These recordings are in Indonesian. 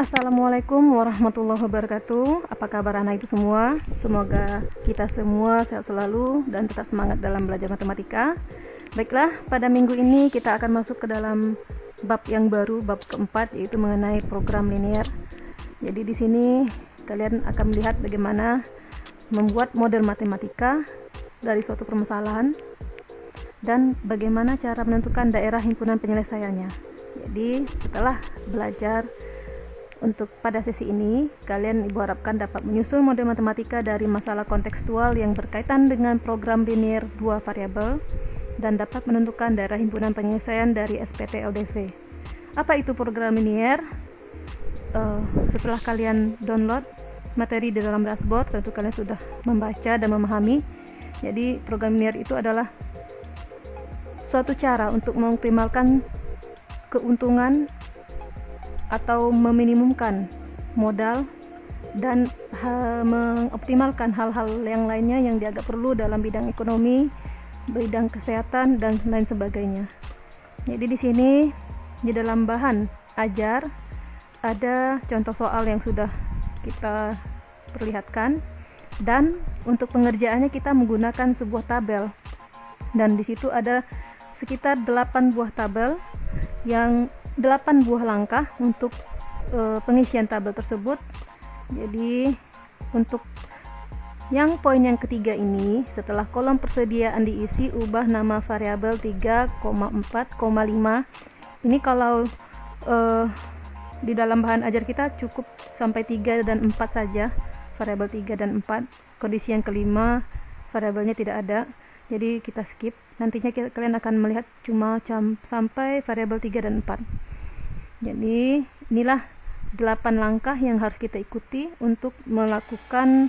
Assalamualaikum warahmatullahi wabarakatuh. Apa kabar anak itu semua? Semoga kita semua sehat selalu dan tetap semangat dalam belajar matematika. Baiklah, pada minggu ini kita akan masuk ke dalam bab yang baru, bab keempat, yaitu mengenai program linear. Jadi di sini kalian akan melihat bagaimana membuat model matematika dari suatu permasalahan dan bagaimana cara menentukan daerah himpunan penyelesaiannya. Jadi setelah belajar untuk pada sesi ini, kalian ibu harapkan dapat menyusun model matematika dari masalah kontekstual yang berkaitan dengan program linear dua variabel dan dapat menentukan daerah himpunan penyelesaian dari SPT LDV. Apa itu program linear? Setelah kalian download materi di dalam dashboard, tentu kalian sudah membaca dan memahami. Jadi program linear itu adalah suatu cara untuk mengoptimalkan keuntungan atau meminimumkan modal dan mengoptimalkan hal-hal yang lainnya yang dianggap perlu dalam bidang ekonomi, bidang kesehatan dan lain sebagainya. Jadi di sini di dalam bahan ajar ada contoh soal yang sudah kita perlihatkan, dan untuk pengerjaannya kita menggunakan sebuah tabel, dan di situ ada sekitar 8 buah tabel yang 8 buah langkah untuk pengisian tabel tersebut. Jadi untuk yang poin yang ketiga ini, setelah kolom persediaan diisi, ubah nama variabel 3,4,5. Ini kalau di dalam bahan ajar kita cukup sampai 3 dan 4 saja, variabel 3 dan 4. Kondisi yang kelima variabelnya tidak ada, jadi kita skip. Nantinya kalian akan melihat cuma sampai variabel 3 dan 4. Jadi inilah 8 langkah yang harus kita ikuti untuk melakukan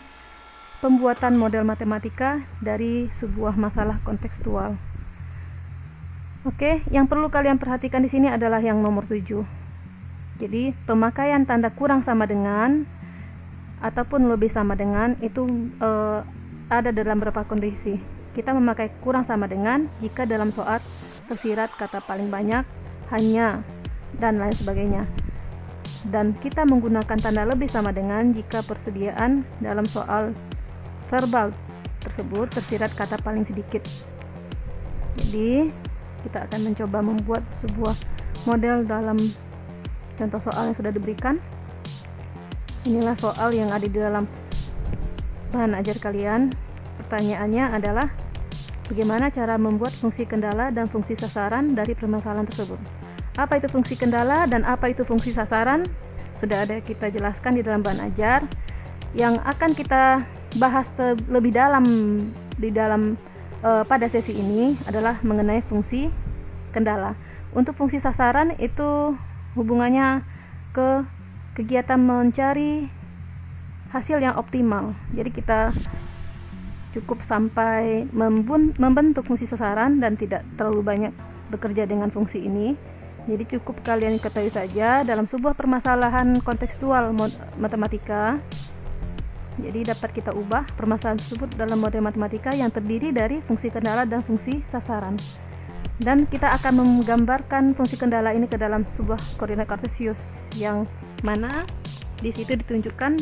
pembuatan model matematika dari sebuah masalah kontekstual. Oke, yang perlu kalian perhatikan di sini adalah yang nomor 7. Jadi pemakaian tanda kurang sama dengan ataupun lebih sama dengan itu ada dalam beberapa kondisi. Kita memakai kurang sama dengan jika dalam soal tersirat kata paling banyak, hanya, dan lain sebagainya. Dan kita menggunakan tanda lebih sama dengan jika persediaan dalam soal verbal tersebut tersirat kata paling sedikit. Jadi kita akan mencoba membuat sebuah model dalam contoh soal yang sudah diberikan. Inilah soal yang ada di dalam bahan ajar kalian. Pertanyaannya adalah bagaimana cara membuat fungsi kendala dan fungsi sasaran dari permasalahan tersebut. Apa itu fungsi kendala dan apa itu fungsi sasaran? Sudah ada kita jelaskan di dalam bahan ajar. Yang akan kita bahas lebih dalam pada sesi ini adalah mengenai fungsi kendala. Untuk fungsi sasaran itu hubungannya ke kegiatan mencari hasil yang optimal. Jadi kita cukup sampai membentuk fungsi sasaran dan tidak terlalu banyak bekerja dengan fungsi ini. Jadi cukup kalian ketahui saja dalam sebuah permasalahan kontekstual matematika. Jadi dapat kita ubah permasalahan tersebut dalam model matematika yang terdiri dari fungsi kendala dan fungsi sasaran. Dan kita akan menggambarkan fungsi kendala ini ke dalam sebuah koordinat kartesius yang mana di situ ditunjukkan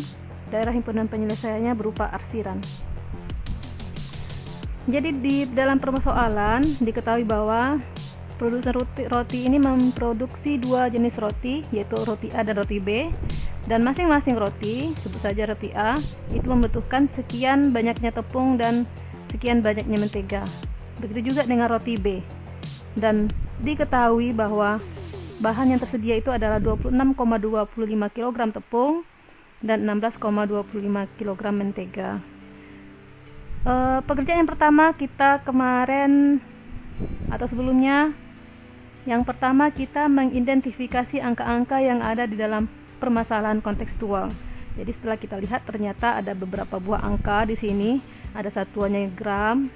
daerah himpunan penyelesaiannya berupa arsiran. Jadi di dalam persoalan diketahui bahwa produsen roti ini memproduksi dua jenis roti, yaitu roti A dan roti B, dan masing-masing roti, sebut saja roti A, itu membutuhkan sekian banyaknya tepung dan sekian banyaknya mentega. Begitu juga dengan roti B. Dan diketahui bahwa bahan yang tersedia itu adalah 26,25 kg tepung dan 16,25 kg mentega. Pekerjaan yang pertama kita kemarin atau sebelumnya, yang pertama kita mengidentifikasi angka-angka yang ada di dalam permasalahan kontekstual. Jadi setelah kita lihat ternyata ada beberapa buah angka di sini, ada satuannya gram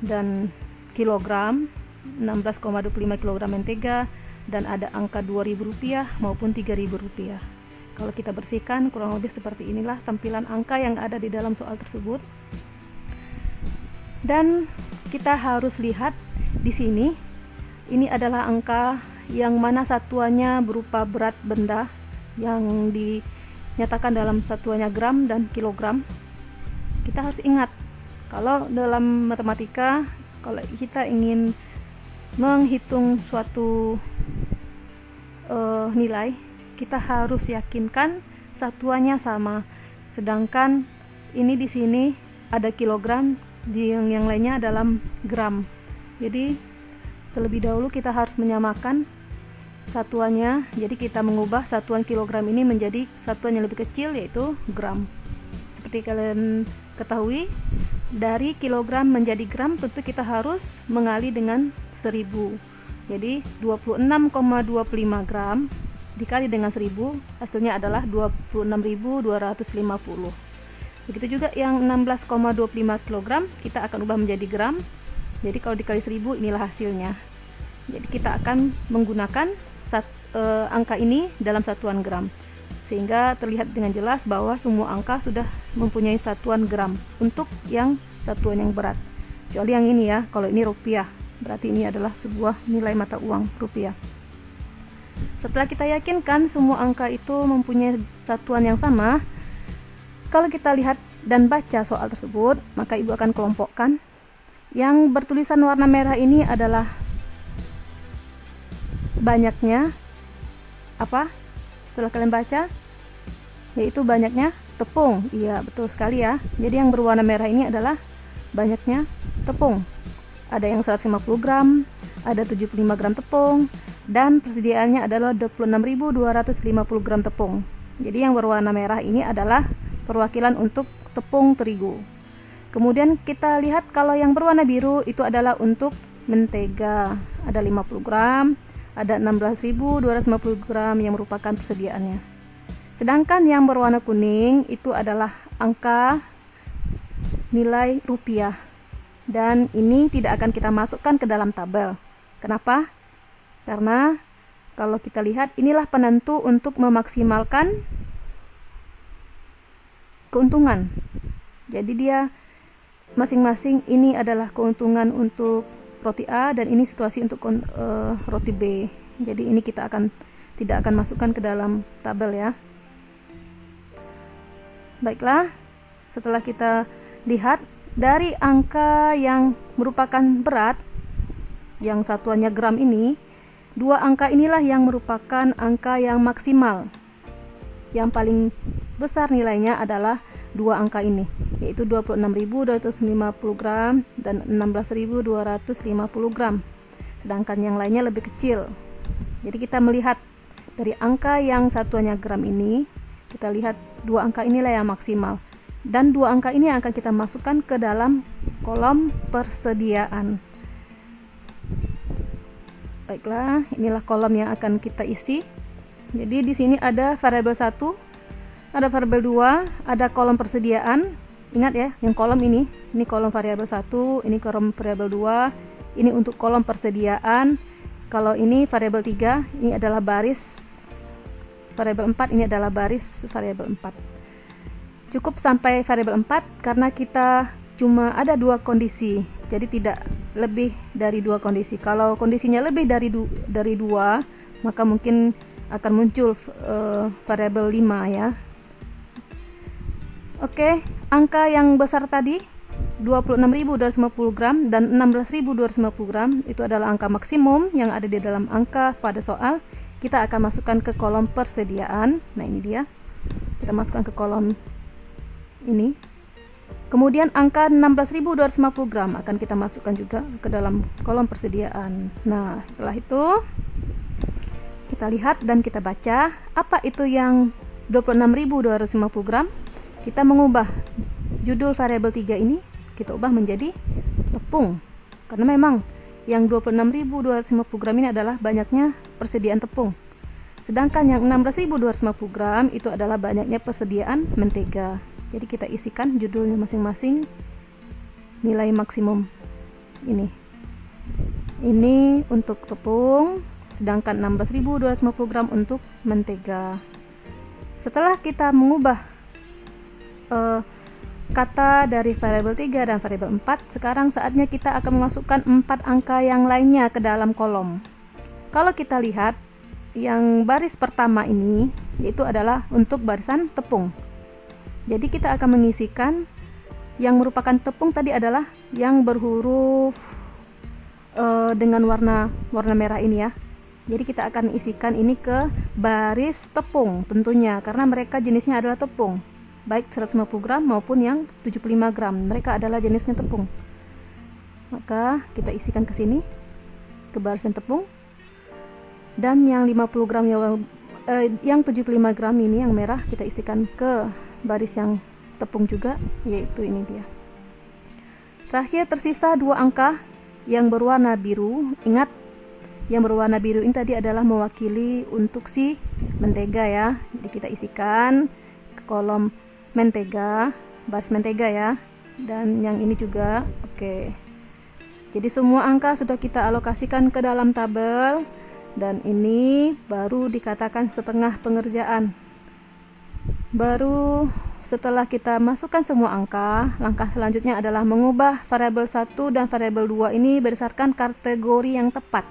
dan kilogram, 16,25 kg mentega, dan ada angka Rp2.000 maupun Rp3.000. Kalau kita bersihkan kurang lebih seperti inilah tampilan angka yang ada di dalam soal tersebut. Dan kita harus lihat di sini, ini adalah angka yang mana satuannya berupa berat benda yang dinyatakan dalam satuannya gram dan kilogram. Kita harus ingat kalau dalam matematika, kalau kita ingin menghitung suatu nilai, kita harus yakinkan satuannya sama. Sedangkan ini di sini ada kilogram, yang lainnya dalam gram. Jadi terlebih dahulu kita harus menyamakan satuannya. Jadi kita mengubah satuan kilogram ini menjadi satuan yang lebih kecil, yaitu gram. Seperti kalian ketahui, dari kilogram menjadi gram tentu kita harus mengali dengan 1000. Jadi 26,25 gram dikali dengan 1000, hasilnya adalah 26.250. Begitu juga yang 16,25 kg kita akan ubah menjadi gram. Jadi kalau dikali 1000, inilah hasilnya. Jadi kita akan menggunakan angka ini dalam satuan gram, sehingga terlihat dengan jelas bahwa semua angka sudah mempunyai satuan gram untuk yang satuan yang berat. Kecuali yang ini ya, kalau ini rupiah, berarti ini adalah sebuah nilai mata uang rupiah. Setelah kita yakinkan semua angka itu mempunyai satuan yang sama, kalau kita lihat dan baca soal tersebut, maka ibu akan kelompokkan. Yang bertulisan warna merah ini adalah banyaknya apa? Setelah kalian baca, yaitu banyaknya tepung. Iya, betul sekali ya. Jadi yang berwarna merah ini adalah banyaknya tepung. Ada yang 150 gram, ada 75 gram tepung, dan persediaannya adalah 26.250 gram tepung. Jadi yang berwarna merah ini adalah perwakilan untuk tepung terigu. Kemudian kita lihat kalau yang berwarna biru itu adalah untuk mentega. Ada 50 gram, ada 16.250 gram yang merupakan persediaannya. Sedangkan yang berwarna kuning itu adalah angka nilai rupiah. Dan ini tidak akan kita masukkan ke dalam tabel. Kenapa? Karena kalau kita lihat, inilah penentu untuk memaksimalkan keuntungan. Jadi dia masing-masing, ini adalah keuntungan untuk roti A dan ini situasi untuk roti B. Jadi ini kita tidak akan masukkan ke dalam tabel ya. Baiklah, setelah kita lihat dari angka yang merupakan berat, yang satuannya gram ini, dua angka inilah yang merupakan angka yang maksimal. Yang paling besar nilainya adalah dua angka ini, yaitu 26.250 gram dan 16.250 gram. Sedangkan yang lainnya lebih kecil. Jadi kita melihat dari angka yang satuannya gram ini, kita lihat dua angka inilah yang maksimal. Dan dua angka ini akan kita masukkan ke dalam kolom persediaan. Baiklah, inilah kolom yang akan kita isi. Jadi di sini ada variabel 1, ada variabel 2, ada kolom persediaan. Ingat ya, yang kolom ini kolom variabel 1, ini kolom variabel 2, ini untuk kolom persediaan. Kalau ini variabel 3, ini adalah baris variabel 4, ini adalah baris variabel 4. Cukup sampai variabel 4 karena kita cuma ada dua kondisi. Jadi tidak lebih dari dua kondisi. Kalau kondisinya lebih dari dua, maka mungkin akan muncul variabel 5 ya. Oke, angka yang besar tadi 26.250 gram dan 16.250 gram itu adalah angka maksimum yang ada di dalam angka pada soal. Kita akan masukkan ke kolom persediaan. Nah, ini dia. Kita masukkan ke kolom ini. Kemudian angka 16.250 gram akan kita masukkan juga ke dalam kolom persediaan. Nah, setelah itu kita lihat dan kita baca apa itu yang 26.250 gram. Kita mengubah judul variabel 3 ini, kita ubah menjadi tepung. Karena memang yang 26.250 gram ini adalah banyaknya persediaan tepung. Sedangkan yang 16.250 gram itu adalah banyaknya persediaan mentega. Jadi kita isikan judulnya masing-masing nilai maksimum ini. Ini untuk tepung, sedangkan 16.250 gram untuk mentega. Setelah kita mengubah kata dari variabel 3 dan variabel 4, sekarang saatnya kita akan memasukkan 4 angka yang lainnya ke dalam kolom. Kalau kita lihat yang baris pertama ini, yaitu adalah untuk barisan tepung. Jadi kita akan mengisikan yang merupakan tepung tadi adalah yang berhuruf dengan warna merah ini ya. Jadi kita akan isikan ini ke baris tepung tentunya, karena mereka jenisnya adalah tepung, baik 150 gram maupun yang 75 gram, mereka adalah jenisnya tepung. Maka kita isikan ke sini, ke barisan tepung. Dan yang 50 gram yang 75 gram ini yang merah kita isikan ke baris yang tepung juga, yaitu ini dia. Terakhir tersisa 2 angka yang berwarna biru. Ingat, yang berwarna biru ini tadi adalah mewakili untuk si mentega ya. Jadi kita isikan ke kolom mentega, baris mentega ya. Dan yang ini juga, oke. Jadi semua angka sudah kita alokasikan ke dalam tabel. Dan ini baru dikatakan setengah pengerjaan. Baru setelah kita masukkan semua angka, langkah selanjutnya adalah mengubah variabel 1 dan variabel 2 ini berdasarkan kategori yang tepat.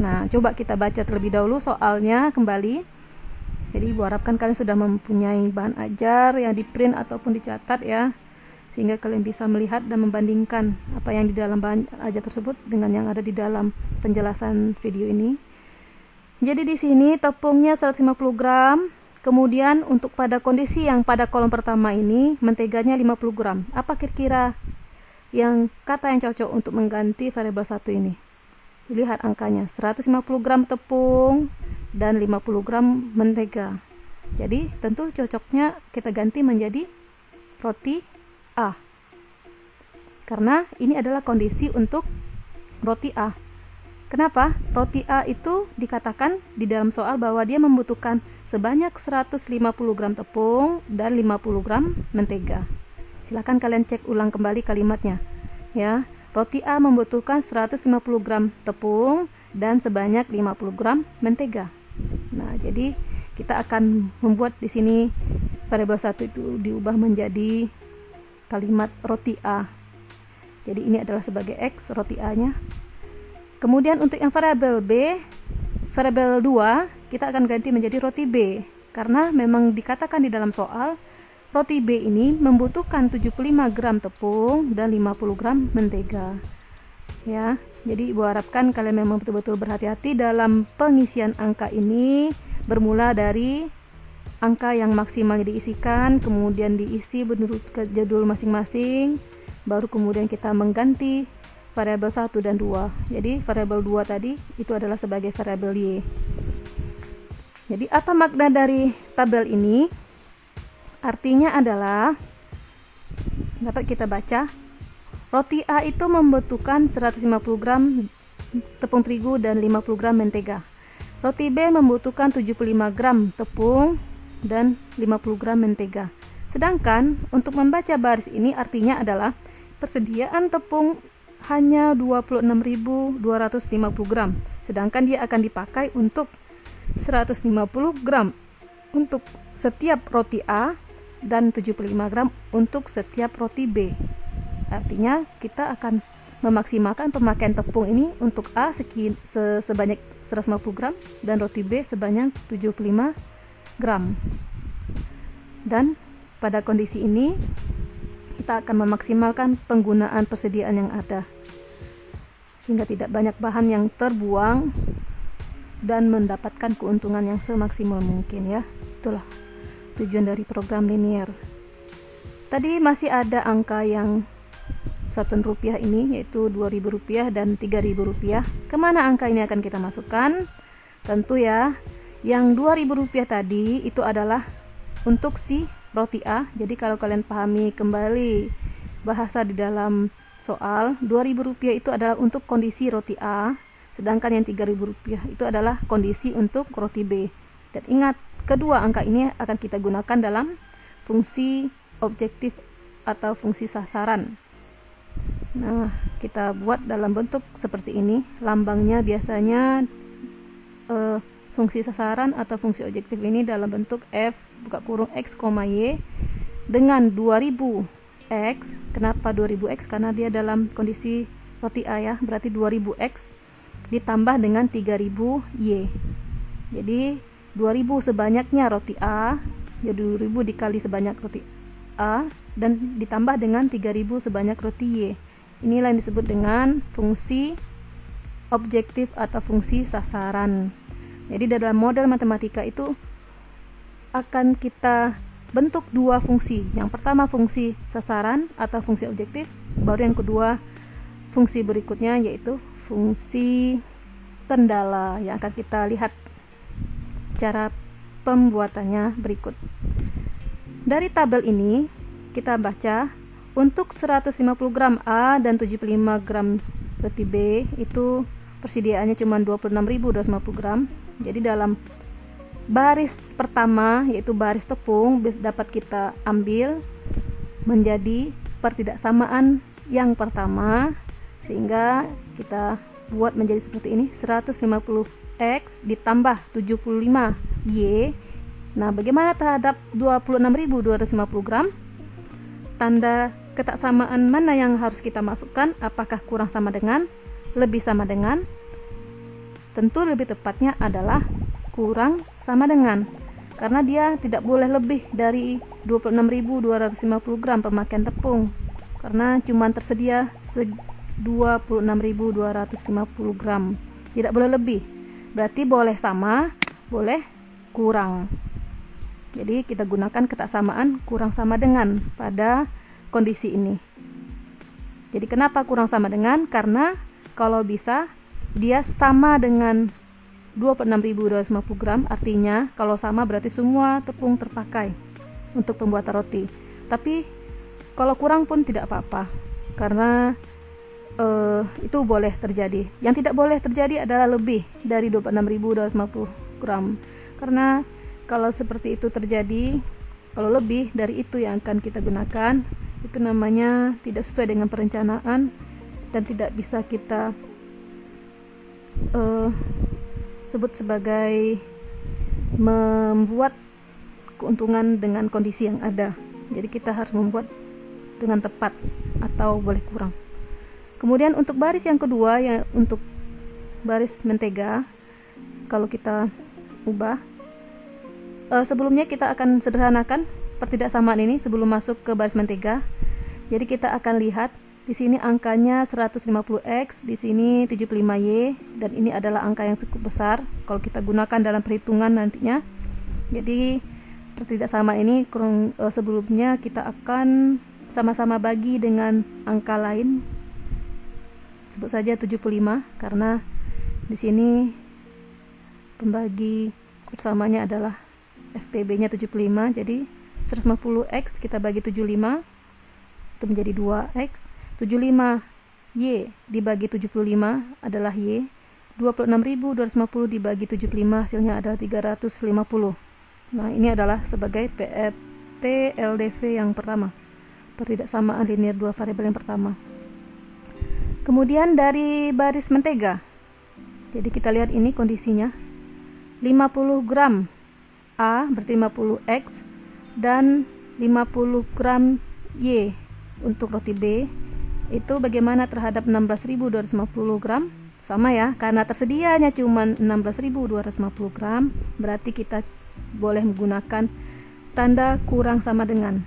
Nah, coba kita baca terlebih dahulu soalnya kembali. Jadi ibu harapkan kalian sudah mempunyai bahan ajar yang di print ataupun dicatat ya, sehingga kalian bisa melihat dan membandingkan apa yang di dalam bahan ajar tersebut dengan yang ada di dalam penjelasan video ini. Jadi di sini tepungnya 150 gram. Kemudian untuk pada kondisi yang pada kolom pertama ini menteganya 50 gram. Apa kira-kira yang kata yang cocok untuk mengganti variabel 1 ini? Lihat angkanya, 150 gram tepung dan 50 gram mentega. Jadi tentu cocoknya kita ganti menjadi roti A, karena ini adalah kondisi untuk roti A. Kenapa? Roti A itu dikatakan di dalam soal bahwa dia membutuhkan sebanyak 150 gram tepung dan 50 gram mentega. Silahkan kalian cek ulang kembali kalimatnya ya. Roti A membutuhkan 150 gram tepung dan sebanyak 50 gram mentega. Nah, jadi kita akan membuat di sini variabel 1 itu diubah menjadi kalimat roti A. Jadi ini adalah sebagai X roti A nya. Kemudian untuk yang variabel B, variabel 2 kita akan ganti menjadi roti B, karena memang dikatakan di dalam soal roti B ini membutuhkan 75 gram tepung dan 50 gram mentega ya. Jadi ibu harapkan kalian memang betul-betul berhati-hati dalam pengisian angka ini, bermula dari angka yang maksimalnya diisikan, kemudian diisi menurut ke jadwal masing-masing, baru kemudian kita mengganti variabel 1 dan 2. Jadi variabel 2 tadi itu adalah sebagai variabel Y. Jadi apa makna dari tabel ini? Artinya adalah, dapat kita baca, roti A itu membutuhkan 150 gram tepung terigu dan 50 gram mentega. Roti B membutuhkan 75 gram tepung dan 50 gram mentega. Sedangkan untuk membaca baris ini artinya adalah persediaan tepung hanya 26.250 gram, sedangkan dia akan dipakai untuk 150 gram untuk setiap roti A dan 75 gram untuk setiap roti B. Artinya kita akan memaksimalkan pemakaian tepung ini untuk A sebanyak 150 gram dan roti B sebanyak 75 gram. Dan pada kondisi ini kita akan memaksimalkan penggunaan persediaan yang ada, sehingga tidak banyak bahan yang terbuang dan mendapatkan keuntungan yang semaksimal mungkin ya. Itulah tujuan dari program linear. Tadi masih ada angka yang Rp1 ini, yaitu Rp2.000 dan Rp3.000. Kemana angka ini akan kita masukkan? Tentu ya, yang Rp2.000 tadi itu adalah untuk si roti A. Jadi kalau kalian pahami kembali bahasa di dalam soal, Rp2.000 itu adalah untuk kondisi roti A, sedangkan yang Rp3.000 itu adalah kondisi untuk roti B. Dan ingat, kedua angka ini akan kita gunakan dalam fungsi objektif atau fungsi sasaran. Nah, kita buat dalam bentuk seperti ini. Lambangnya biasanya fungsi sasaran atau fungsi objektif ini dalam bentuk F buka kurung X, Y dengan 2000X. Kenapa 2000X? Karena dia dalam kondisi roti A ya, berarti 2000X ditambah dengan 3000Y. Jadi 2000 sebanyaknya roti A, jadi 2000 dikali sebanyak roti A, dan ditambah dengan 3000 sebanyak roti Y. Inilah yang disebut dengan fungsi objektif atau fungsi sasaran. Jadi dalam model matematika itu akan kita bentuk dua fungsi. Yang pertama fungsi sasaran atau fungsi objektif, baru yang kedua fungsi berikutnya yaitu fungsi kendala yang akan kita lihat cara pembuatannya berikut. Dari tabel ini kita baca untuk 150 gram A dan 75 gram roti B itu persediaannya cuma 26.250 gram. Jadi dalam baris pertama yaitu baris tepung dapat kita ambil menjadi pertidaksamaan yang pertama, sehingga kita buat menjadi seperti ini, 150X ditambah 75Y. Nah, bagaimana terhadap 26.250 gram? Tanda ketaksamaan mana yang harus kita masukkan? Apakah kurang sama dengan, lebih sama dengan? Tentu lebih tepatnya adalah kurang sama dengan, karena dia tidak boleh lebih dari 26.250 gram pemakaian tepung, karena cuma tersedia 26.250 gram, tidak boleh lebih. Berarti boleh sama, boleh kurang. Jadi kita gunakan ketaksamaan kurang sama dengan pada kondisi ini. Jadi kenapa kurang sama dengan? Karena kalau bisa dia sama dengan 26.250 gram, artinya kalau sama berarti semua tepung terpakai untuk pembuatan roti. Tapi kalau kurang pun tidak apa-apa, karena itu boleh terjadi. Yang tidak boleh terjadi adalah lebih dari 26.250 gram, karena kalau seperti itu terjadi, kalau lebih dari itu yang akan kita gunakan, itu namanya tidak sesuai dengan perencanaan dan tidak bisa kita sebut sebagai membuat keuntungan dengan kondisi yang ada. Jadi kita harus membuat dengan tepat atau boleh kurang. Kemudian untuk baris yang kedua, ya untuk baris mentega, kalau kita ubah, sebelumnya kita akan sederhanakan pertidaksamaan ini sebelum masuk ke baris mentega. Jadi kita akan lihat di sini angkanya 150X, di sini 75Y, dan ini adalah angka yang cukup besar kalau kita gunakan dalam perhitungan nantinya. Jadi pertidaksamaan ini sebelumnya kita akan sama-sama bagi dengan angka lain, sebut saja 75, karena di sini pembagi persamanya adalah FPB-nya 75. Jadi 150X kita bagi 75, itu menjadi 2X. 75Y dibagi 75 adalah Y. 26.250 dibagi 75 hasilnya adalah 350. Nah, ini adalah sebagai PET-LDV yang pertama, pertidaksamaan linear dua variabel yang pertama. Kemudian dari baris mentega, jadi kita lihat ini kondisinya, 50 gram A berarti 50X dan 50 gram Y untuk roti B. Itu bagaimana terhadap 16.250 gram? Sama ya, karena tersedianya cuma 16.250 gram, berarti kita boleh menggunakan tanda kurang sama dengan.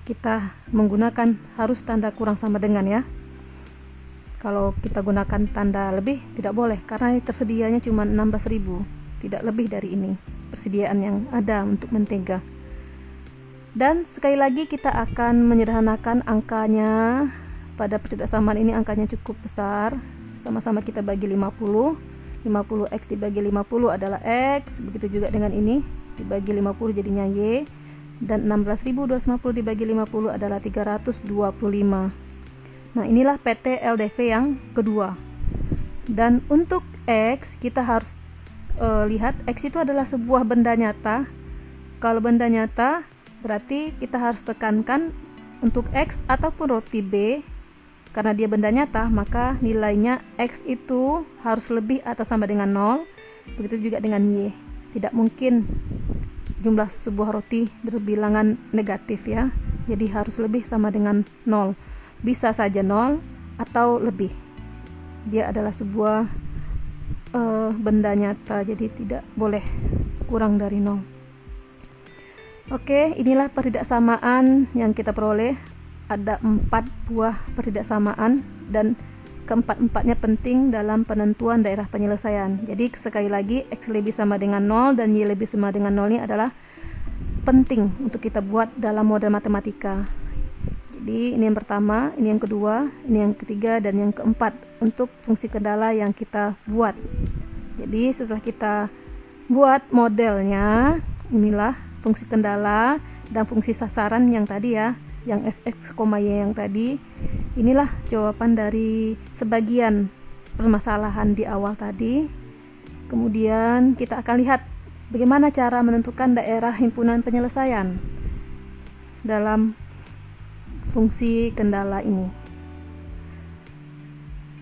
Kita menggunakan harus tanda kurang sama dengan ya. Kalau kita gunakan tanda lebih tidak boleh, karena tersedianya cuma 16.000, tidak lebih dari ini persediaan yang ada untuk mentega. Dan sekali lagi kita akan menyederhanakan angkanya. Pada pertidaksamaan ini angkanya cukup besar, sama-sama kita bagi 50. 50X dibagi 50 adalah X, begitu juga dengan ini dibagi 50 jadinya Y, dan 16.250 dibagi 50 adalah 325. Nah, inilah PT LDV yang kedua. Dan untuk X kita harus lihat, X itu adalah sebuah benda nyata. Kalau benda nyata berarti kita harus tekankan untuk X ataupun roti B, karena dia benda nyata, maka nilainya X itu harus lebih atau sama dengan 0. Begitu juga dengan Y. Tidak mungkin jumlah sebuah roti berbilangan negatif ya. Jadi harus lebih sama dengan 0. Bisa saja 0 atau lebih. Dia adalah sebuah benda nyata, jadi tidak boleh kurang dari 0. Oke, inilah pertidaksamaan yang kita peroleh. Ada 4 buah pertidaksamaan dan keempat-empatnya penting dalam penentuan daerah penyelesaian. Jadi sekali lagi, X lebih sama dengan 0 dan Y lebih sama dengan 0 ini adalah penting untuk kita buat dalam model matematika. Jadi ini yang pertama, ini yang kedua, ini yang ketiga, dan yang keempat untuk fungsi kendala yang kita buat. Jadi setelah kita buat modelnya, inilah fungsi kendala dan fungsi sasaran yang tadi ya, yang fx, y yang tadi. Inilah jawaban dari sebagian permasalahan di awal tadi. Kemudian kita akan lihat bagaimana cara menentukan daerah himpunan penyelesaian dalam fungsi kendala ini.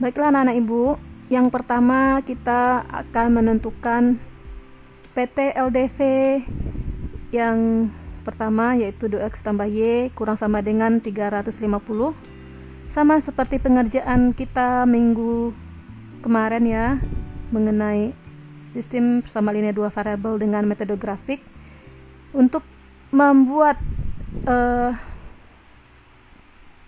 Baiklah anak-anak ibu, yang pertama kita akan menentukan PT LDV yang pertama, yaitu 2x tambah Y kurang sama dengan 350. Sama seperti pengerjaan kita minggu kemarin ya, mengenai sistem bersama linear 2 variabel dengan metode grafik. Untuk membuat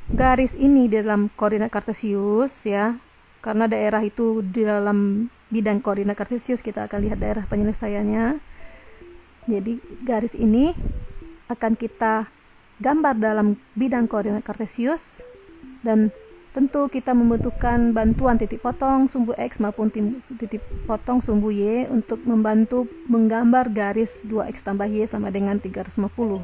garis ini dalam koordinat kartesius ya, karena daerah itu di dalam bidang koordinat kartesius, kita akan lihat daerah penyelesaiannya. Jadi garis ini akan kita gambar dalam bidang koordinat kartesius, dan tentu kita membutuhkan bantuan titik potong sumbu X maupun titik potong sumbu Y untuk membantu menggambar garis 2X tambah Y sama dengan 350.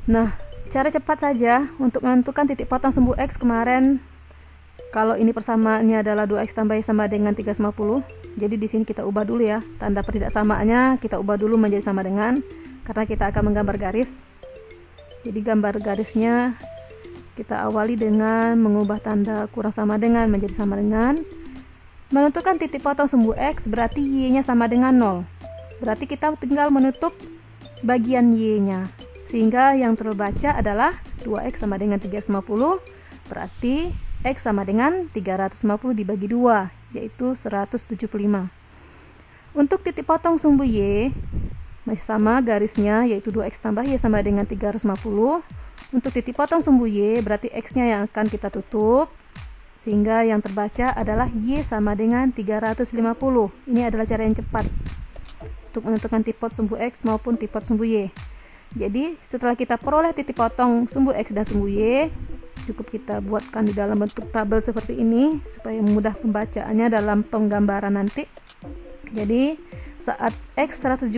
Nah, cara cepat saja untuk menentukan titik potong sumbu X kemarin, kalau ini persamaannya adalah 2X tambah Y sama dengan 350. Jadi di sini kita ubah dulu ya, tanda pertidaksamaannya kita ubah dulu menjadi sama dengan, karena kita akan menggambar garis. Jadi gambar garisnya kita awali dengan mengubah tanda kurang sama dengan menjadi sama dengan. Menentukan titik potong sumbu X berarti Y-nya sama dengan 0. Berarti kita tinggal menutup bagian Y-nya. Sehingga yang terbaca adalah 2X sama dengan 350. Berarti X sama dengan 350 dibagi 2, yaitu 175. Untuk titik potong sumbu Y, masih sama garisnya, yaitu 2X tambah Y sama dengan 350. Untuk titik potong sumbu Y, berarti X-nya yang akan kita tutup, sehingga yang terbaca adalah Y sama dengan 350. Ini adalah cara yang cepat untuk menentukan titik potong sumbu X maupun titik potong sumbu Y. Jadi setelah kita peroleh titik potong sumbu X dan sumbu Y, cukup kita buatkan di dalam bentuk tabel seperti ini supaya mudah pembacaannya dalam penggambaran nanti. Jadi saat X 175,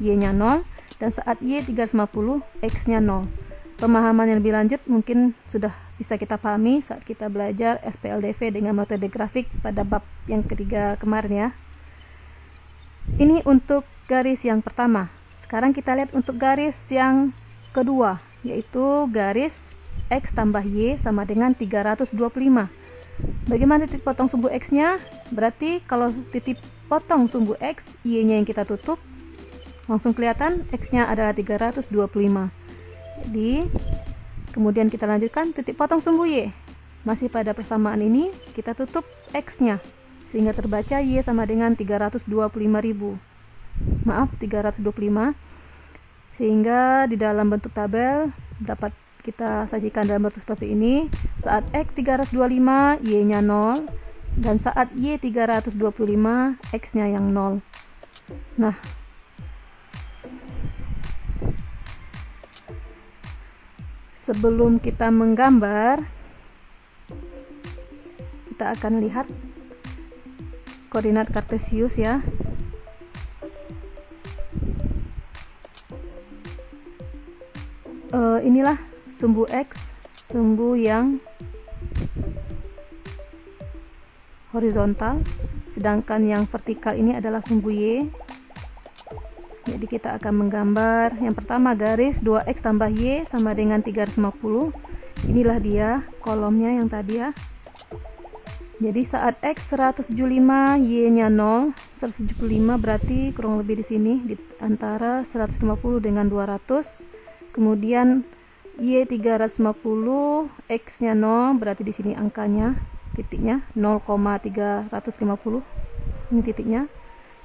Y-nya 0, dan saat Y 350, X-nya 0. Pemahaman yang lebih lanjut mungkin sudah bisa kita pahami saat kita belajar SPLDV dengan metode grafik pada bab yang ketiga kemarin ya. Ini untuk garis yang pertama. Sekarang kita lihat untuk garis yang kedua, yaitu garis X tambah Y sama dengan 325. Bagaimana titik potong sumbu X-nya? Berarti kalau titik potong sumbu X, Y-nya yang kita tutup, langsung kelihatan X-nya adalah 325. Jadi kemudian kita lanjutkan titik potong sumbu Y. Masih pada persamaan ini kita tutup X-nya, sehingga terbaca Y sama dengan 325.000. Maaf, 325. Sehingga di dalam bentuk tabel dapat kita sajikan dalam bentuk seperti ini. Saat X 325, Y-nya 0, dan saat Y 325, X-nya yang 0. Nah, sebelum kita menggambar, kita akan lihat koordinat kartesius ya. Inilah sumbu X, sumbu yang horizontal, sedangkan yang vertikal ini adalah sumbu Y. Jadi kita akan menggambar yang pertama garis 2X tambah Y sama dengan 350. Inilah dia kolomnya yang tadi ya. Jadi saat X 175, Y-nya 0, 175 berarti kurang lebih di sini di antara 150 dengan 200. Kemudian Y 350, X-nya 0, berarti di sini angkanya, titiknya 0,350. Ini titiknya.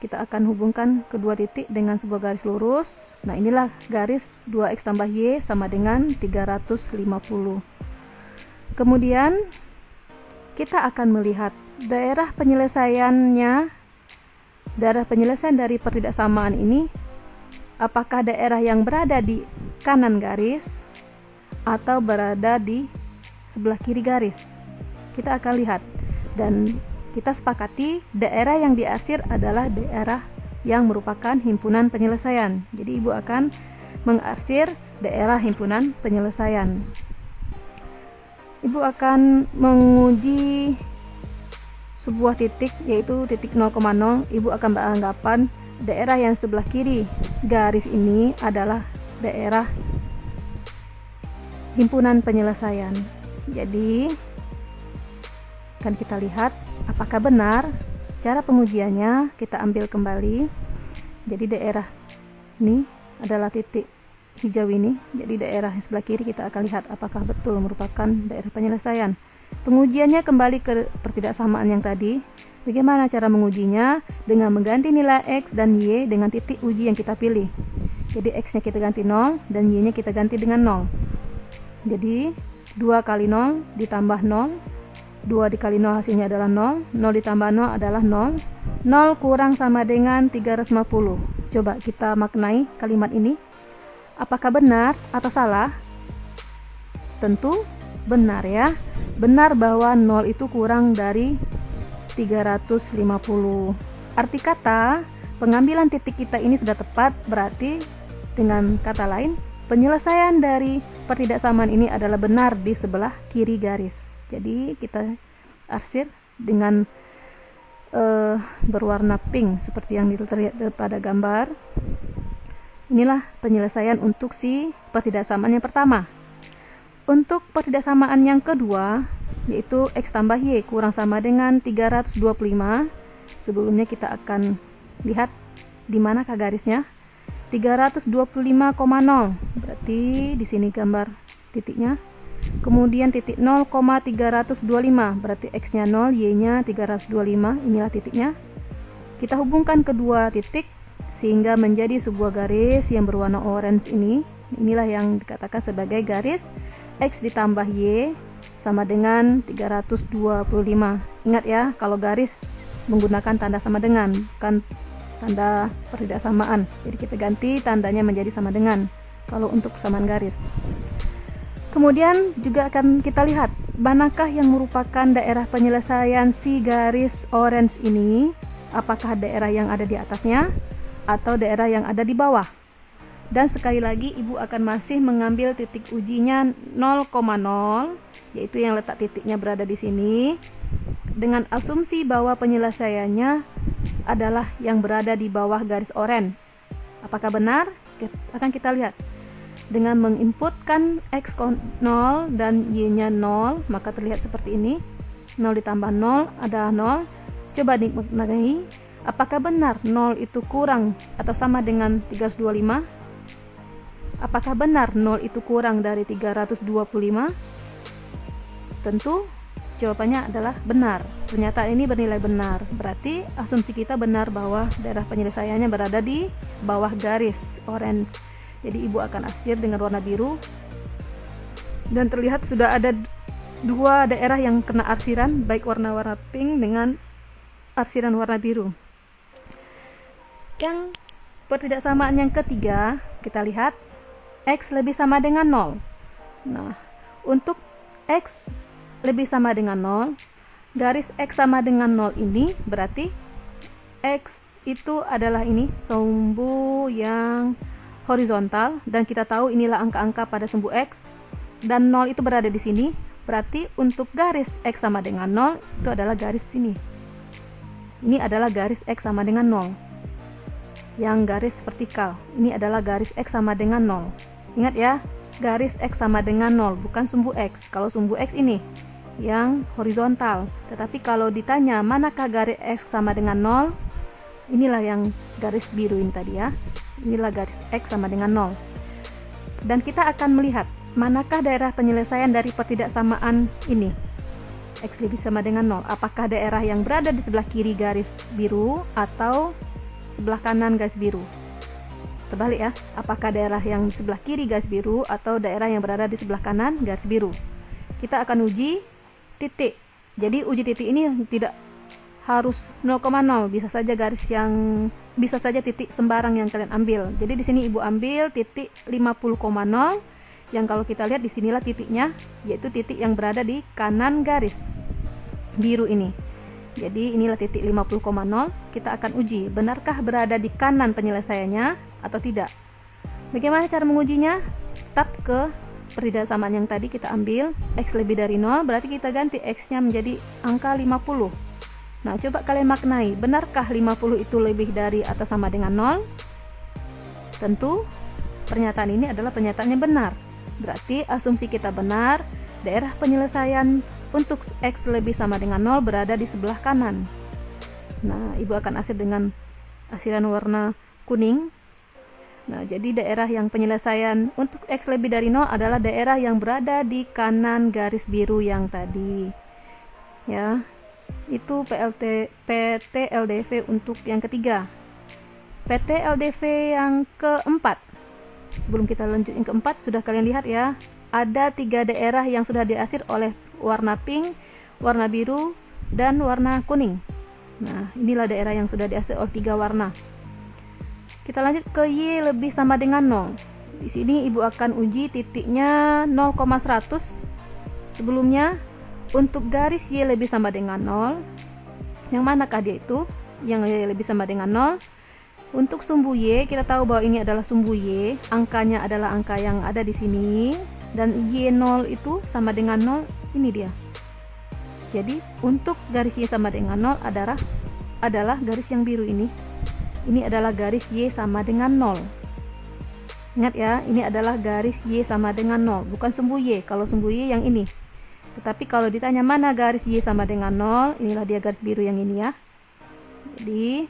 kita akan hubungkan kedua titik dengan sebuah garis lurus. Nah, inilah garis 2x tambah y sama dengan 350. Kemudian kita akan melihat daerah penyelesaian dari pertidaksamaan ini, apakah daerah yang berada di kanan garis atau berada di sebelah kiri garis. Kita akan lihat, dan kita sepakati daerah yang diarsir adalah daerah yang merupakan himpunan penyelesaian. Jadi Ibu akan mengarsir daerah himpunan penyelesaian. Ibu akan menguji sebuah titik, yaitu titik 0,0. Ibu akan beranggapan daerah yang sebelah kiri garis ini adalah daerah himpunan penyelesaian. Jadi akan kita lihat apakah benar. Cara pengujiannya kita ambil kembali. Jadi daerah ini adalah titik hijau ini. Jadi daerah yang sebelah kiri kita akan lihat apakah betul merupakan daerah penyelesaian. Pengujiannya kembali ke pertidaksamaan yang tadi. Bagaimana cara mengujinya? Dengan mengganti nilai x dan y dengan titik uji yang kita pilih. Jadi x-nya kita ganti 0 dan y-nya kita ganti dengan 0. Jadi 2 kali 0 ditambah 0. 2 dikali 0 hasilnya adalah 0. 0 ditambah 0 adalah 0. 0 kurang sama dengan 350. Coba kita maknai kalimat ini. Apakah benar atau salah? Tentu benar ya. Benar bahwa 0 itu kurang dari 350. Arti kata, pengambilan titik kita ini sudah tepat, berarti dengan kata lain, penyelesaian dari pertidaksamaan ini adalah benar di sebelah kiri garis. Jadi kita arsir dengan berwarna pink seperti yang terlihat pada gambar. Inilah penyelesaian untuk si pertidaksamaan yang pertama. Untuk pertidaksamaan yang kedua, yaitu x tambah y kurang sama dengan 325. Sebelumnya kita akan lihat di manakah garisnya. 325,0. Berarti di sini gambar titiknya. Kemudian titik 0,325. Berarti x-nya 0, y-nya 325. Inilah titiknya. Kita hubungkan kedua titik sehingga menjadi sebuah garis yang berwarna orange ini. Inilah yang dikatakan sebagai garis x ditambah y sama dengan 325. Ingat ya, kalau garis menggunakan tanda sama dengan, bukan tanda pertidaksamaan. Jadi kita ganti tandanya menjadi sama dengan kalau untuk persamaan garis. Kemudian juga akan kita lihat manakah yang merupakan daerah penyelesaian si garis orange ini. Apakah daerah yang ada di atasnya atau daerah yang ada di bawah. Dan sekali lagi Ibu akan masih mengambil titik ujinya 0,0, yaitu yang letak titiknya berada di sini, dengan asumsi bahwa penyelesaiannya adalah yang berada di bawah garis orange. Apakah benar? Akan kita lihat. Dengan menginputkan x 0 dan y-nya 0, maka terlihat seperti ini. 0 ditambah 0 adalah 0. Coba dimaknai, apakah benar 0 itu kurang atau sama dengan 325? Apakah benar 0 itu kurang dari 325? Tentu jawabannya adalah benar. Pernyataan ini bernilai benar. Berarti asumsi kita benar bahwa daerah penyelesaiannya berada di bawah garis orange. Jadi Ibu akan arsir dengan warna biru. Dan terlihat sudah ada dua daerah yang kena arsiran, baik warna-warna pink dengan arsiran warna biru. Yang pertidaksamaan yang ketiga, kita lihat x lebih sama dengan 0. Nah, untuk x lebih sama dengan 0, garis x sama dengan 0 ini berarti x itu adalah ini sumbu yang horizontal, dan kita tahu inilah angka-angka pada sumbu x, dan 0 itu berada di sini. Berarti untuk garis x sama dengan 0 itu adalah garis sini. Ini adalah garis x sama dengan 0. Yang garis vertikal ini adalah garis x sama dengan 0. Ingat ya, garis x sama dengan 0, bukan sumbu x. Kalau sumbu x ini yang horizontal, tetapi kalau ditanya manakah garis x sama dengan 0, inilah yang garis biru ini tadi ya. Inilah garis x sama dengan 0. Dan kita akan melihat manakah daerah penyelesaian dari pertidaksamaan ini. X lebih sama dengan 0. Apakah daerah yang berada di sebelah kiri garis biru atau sebelah kanan garis biru. Terbalik ya, apakah daerah yang di sebelah kiri garis biru atau daerah yang berada di sebelah kanan garis biru. Kita akan uji titik. Jadi uji titik ini tidak harus 0,0, bisa saja titik sembarang yang kalian ambil. Jadi di sini ibu ambil titik 50,0 yang kalau kita lihat di sinilah titiknya, yaitu titik yang berada di kanan garis biru ini. Jadi inilah titik 50,0. Kita akan uji benarkah berada di kanan penyelesaiannya atau tidak. Bagaimana cara mengujinya? Tap ke pertidaksamaan yang tadi kita ambil, X lebih dari 0, berarti kita ganti X nya menjadi angka 50. Nah, coba kalian maknai, benarkah 50 itu lebih dari atau sama dengan 0? Tentu pernyataan ini adalah pernyataan yang benar. Berarti asumsi kita benar, daerah penyelesaian untuk X lebih sama dengan 0 berada di sebelah kanan. Nah, ibu akan arsir dengan arsiran warna kuning. Nah, jadi daerah yang penyelesaian untuk X lebih dari 0 adalah daerah yang berada di kanan garis biru yang tadi. Ya, itu PT LDV untuk yang ketiga. PT LDV yang keempat. Sebelum kita lanjut yang keempat, sudah kalian lihat ya, ada 3 daerah yang sudah diarsir oleh warna pink, warna biru, dan warna kuning. Nah, inilah daerah yang sudah diarsir oleh 3 warna. Kita lanjut ke Y lebih sama dengan 0. Di sini ibu akan uji titiknya 0,100. Sebelumnya, untuk garis Y lebih sama dengan 0, yang manakah dia itu? Yang Y lebih sama dengan 0. Untuk sumbu Y, kita tahu bahwa ini adalah sumbu Y. Angkanya adalah angka yang ada di sini. Dan Y0 itu sama dengan 0, ini dia. Jadi untuk garis Y sama dengan 0 adalah garis yang biru ini. Ini adalah garis Y sama dengan 0. Ingat ya, ini adalah garis Y sama dengan 0, bukan sumbu Y. Kalau sumbu Y yang ini. Tetapi kalau ditanya mana garis Y sama dengan 0, inilah dia garis biru yang ini ya. Jadi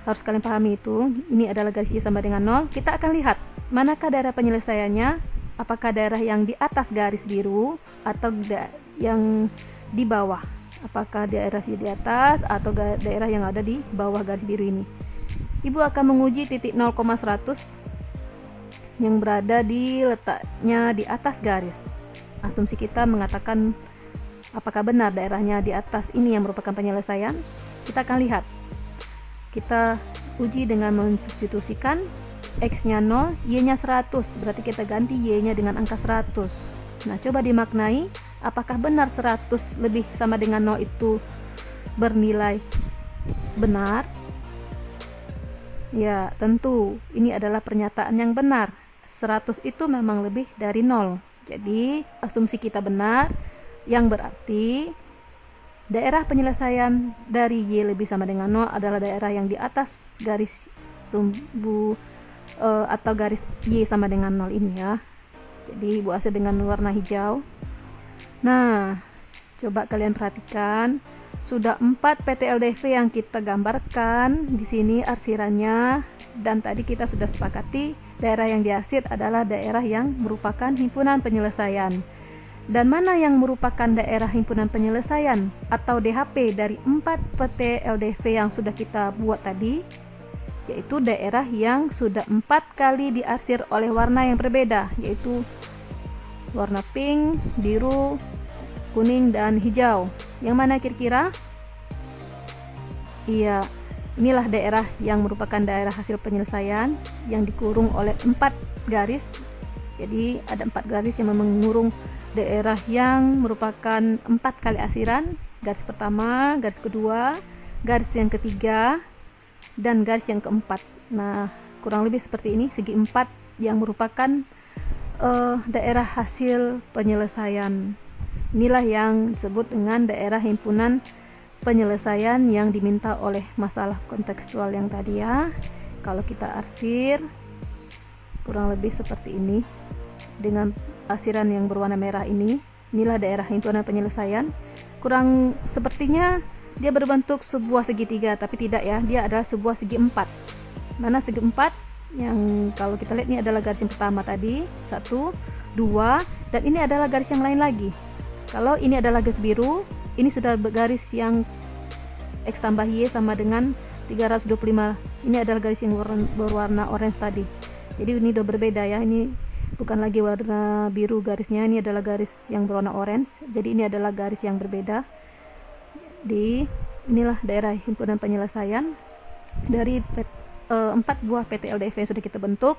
harus kalian pahami itu. Ini adalah garis Y sama dengan 0. Kita akan lihat manakah daerah penyelesaiannya. Apakah daerah yang di atas garis biru atau yang di bawah? Apakah daerah di atas atau daerah yang ada di bawah garis biru ini? Ibu akan menguji titik 0,100 yang berada di letaknya di atas garis. Asumsi kita mengatakan apakah benar daerahnya di atas ini yang merupakan penyelesaian. Kita akan lihat. Kita uji dengan mensubstitusikan X-nya 0, Y-nya 100, berarti kita ganti Y-nya dengan angka 100. Nah, coba dimaknai, apakah benar 100 lebih sama dengan 0 itu bernilai benar? Ya, tentu ini adalah pernyataan yang benar. 100 itu memang lebih dari 0. Jadi, asumsi kita benar, yang berarti daerah penyelesaian dari Y lebih sama dengan 0 adalah daerah yang di atas garis sumbu atau garis Y sama dengan 0 ini ya. Jadi ibu arsir dengan warna hijau. Nah, coba kalian perhatikan, sudah 4 PT LDV yang kita gambarkan di sini arsirannya, dan tadi kita sudah sepakati daerah yang diarsir adalah daerah yang merupakan himpunan penyelesaian. Dan mana yang merupakan daerah himpunan penyelesaian atau DHP dari 4 PT LDV yang sudah kita buat tadi? Yaitu daerah yang sudah 4 kali diarsir oleh warna yang berbeda, yaitu warna pink, biru, kuning, dan hijau. Yang mana kira-kira? Iya, inilah daerah yang merupakan daerah hasil penyelesaian yang dikurung oleh 4 garis. Jadi ada 4 garis yang mengurung daerah yang merupakan 4 kali arsiran. Garis pertama, garis kedua, garis yang ketiga, dan garis yang keempat. Nah, kurang lebih seperti ini, segi 4 yang merupakan daerah hasil penyelesaian. Inilah yang disebut dengan daerah himpunan penyelesaian yang diminta oleh masalah kontekstual yang tadi ya. Kalau kita arsir kurang lebih seperti ini dengan arsiran yang berwarna merah ini. Inilah daerah himpunan penyelesaian. Kurang sepertinya dia berbentuk sebuah segitiga, tapi tidak ya, dia adalah sebuah segi 4. Mana segi 4? Yang kalau kita lihat ini adalah garis yang pertama tadi, 1, 2, dan ini adalah garis yang lain lagi. Kalau ini adalah garis biru, ini sudah garis yang X tambah Y sama dengan 325. Ini adalah garis yang berwarna orange tadi. Jadi ini udah berbeda ya, ini bukan lagi warna biru garisnya, ini adalah garis yang berwarna orange. Jadi ini adalah garis yang berbeda. Inilah daerah himpunan penyelesaian dari 4 buah PT LDV yang sudah kita bentuk,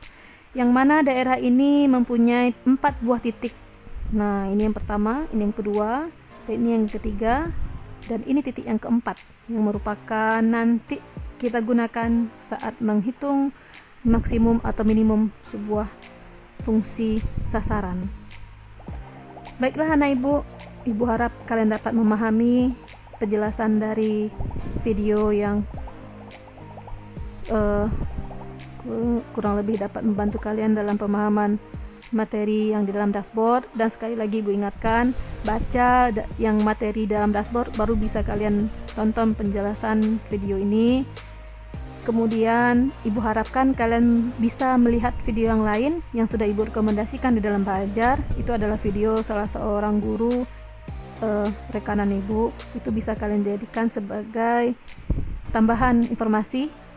yang mana daerah ini mempunyai 4 buah titik. Nah, ini yang pertama, ini yang kedua, dan ini yang ketiga, dan ini titik yang keempat, yang merupakan nanti kita gunakan saat menghitung maksimum atau minimum sebuah fungsi sasaran. Baiklah anak ibu harap kalian dapat memahami penjelasan dari video yang kurang lebih dapat membantu kalian dalam pemahaman materi yang di dalam dashboard. Dan sekali lagi ibu ingatkan, baca yang materi dalam dashboard baru bisa kalian tonton penjelasan video ini. Kemudian ibu harapkan kalian bisa melihat video yang lain yang sudah ibu rekomendasikan di dalam belajar. Itu adalah video salah seorang guru rekanan ibu. Itu bisa kalian jadikan sebagai tambahan informasi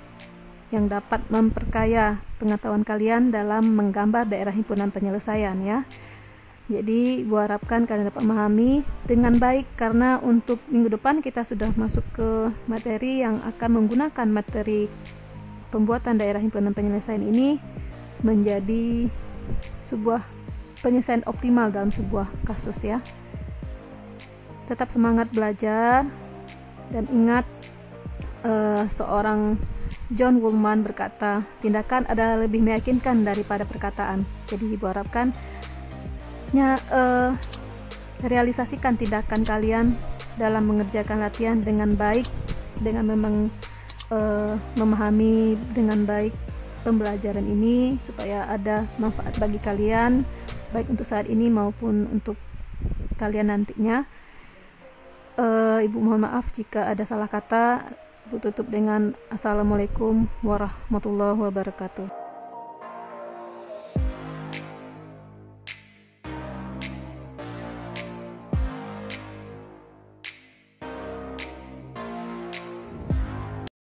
yang dapat memperkaya pengetahuan kalian dalam menggambar daerah himpunan penyelesaian ya. Jadi ibu harapkan kalian dapat memahami dengan baik, karena untuk minggu depan kita sudah masuk ke materi yang akan menggunakan materi pembuatan daerah himpunan penyelesaian ini menjadi sebuah penyelesaian optimal dalam sebuah kasus ya. Tetap semangat belajar dan ingat, seorang John Woolman berkata, tindakan adalah lebih meyakinkan daripada perkataan. Jadi ibu harapkan realisasikan tindakan kalian dalam mengerjakan latihan dengan baik, dengan memang memahami dengan baik pembelajaran ini supaya ada manfaat bagi kalian, baik untuk saat ini maupun untuk kalian nantinya. Ibu mohon maaf jika ada salah kata. Ibu tutup dengan Assalamualaikum warahmatullahi wabarakatuh.